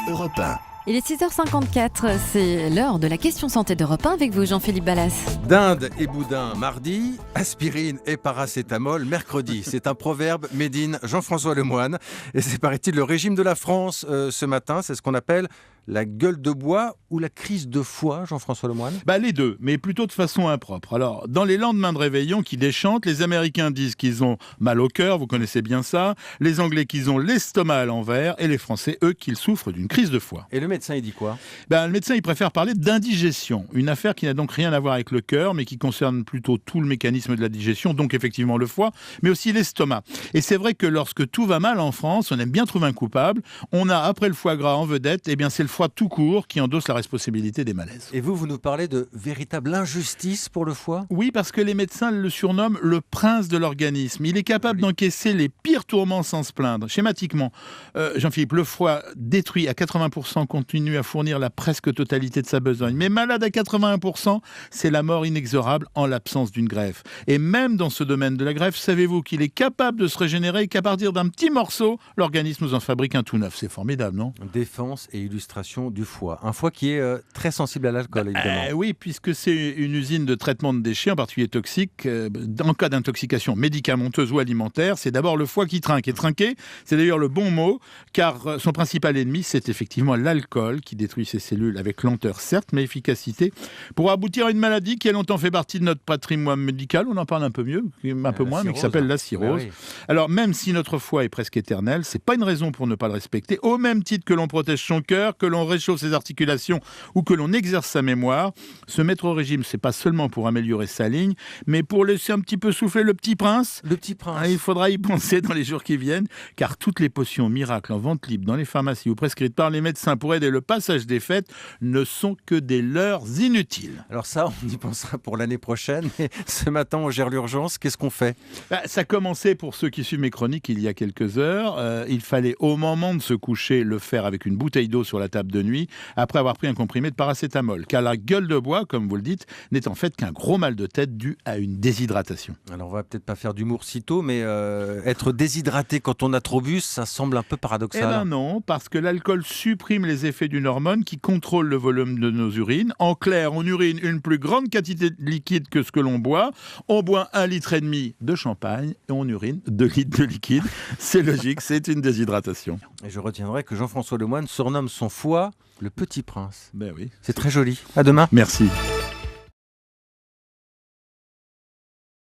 Europe 1. Il est 6h54, c'est l'heure de la question santé d'Europe 1 avec vous Jean-Philippe Ballas. Dinde et boudin mardi, aspirine et paracétamol mercredi. C'est un proverbe made in Jean-François Lemoyne. Et c'est paraît-il le régime de la France ce matin. C'est ce qu'on appelle la gueule de bois ou la crise de foie, Jean-François Lemoyne? Les deux, mais plutôt de façon impropre. Alors, dans les lendemains de réveillon qui déchantent, les Américains disent qu'ils ont mal au cœur, vous connaissez bien ça, les Anglais qu'ils ont l'estomac à l'envers, et les Français, eux, qu'ils souffrent d'une crise de foie. Et le médecin, il dit quoi? Le médecin, il préfère parler d'indigestion, une affaire qui n'a donc rien à voir avec le cœur, mais qui concerne plutôt tout le mécanisme de la digestion, donc effectivement le foie, mais aussi l'estomac. Et c'est vrai que lorsque tout va mal en France, on aime bien trouver un coupable. On a, après le foie gras en vedette, c'est le foie tout court qui endosse la responsabilité des malaises. Et vous nous parlez de véritable injustice pour le foie? Oui, parce que les médecins le surnomment le prince de l'organisme. Il est capable d'encaisser les pires tourments sans se plaindre. Schématiquement, Jean-Philippe, le foie détruit à 80% continue à fournir la presque totalité de sa besogne. Mais malade à 81%, c'est la mort inexorable en l'absence d'une greffe. Et même dans ce domaine de la greffe, savez-vous qu'il est capable de se régénérer et qu'à partir d'un petit morceau, l'organisme nous en fabrique un tout neuf. C'est formidable, non? Défense et illustration du foie. Un foie qui est très sensible à l'alcool, évidemment. Oui, puisque c'est une usine de traitement de déchets, en particulier toxiques. En cas d'intoxication médicamenteuse ou alimentaire, c'est d'abord le foie qui trinque. Et trinquer, c'est d'ailleurs le bon mot, car son principal ennemi, c'est effectivement l'alcool, qui détruit ses cellules avec lenteur, certes, mais efficacité, pour aboutir à une maladie qui a longtemps fait partie de notre patrimoine médical. On en parle un peu moins, mais qui s'appelle la cirrhose. Oui. Alors, même si notre foie est presque éternel, c'est pas une raison pour ne pas le respecter. Au même titre que l'on protège son cœur, que l'on réchauffe ses articulations ou que l'on exerce sa mémoire, se mettre au régime, c'est pas seulement pour améliorer sa ligne, mais pour laisser un petit peu souffler le petit prince. Le petit prince. Il faudra y penser dans les jours qui viennent, car toutes les potions miracles en vente libre dans les pharmacies ou prescrites par les médecins pour aider le passage des fêtes ne sont que des leurres inutiles. Alors ça, on y pensera pour l'année prochaine. Mais ce matin, on gère l'urgence. Qu'est-ce qu'on fait? Ça commençait pour ceux qui suivent mes chroniques il y a quelques heures. Il fallait au moment de se coucher le faire avec une bouteille d'eau sur la table de nuit, après avoir pris un comprimé de paracétamol. Car la gueule de bois, comme vous le dites, n'est en fait qu'un gros mal de tête dû à une déshydratation. Alors on va peut-être pas faire d'humour si tôt, mais être déshydraté quand on a trop bu, ça semble un peu paradoxal. Non, parce que l'alcool supprime les effets d'une hormone qui contrôle le volume de nos urines. En clair, on urine une plus grande quantité de liquide que ce que l'on boit. On boit 1,5 litre de champagne et on urine 2 litres de liquide. C'est logique, c'est une déshydratation. Et je retiendrai que Jean-François Lemoyne surnomme son foie le petit prince. Oui. C'est très joli. À demain. Merci.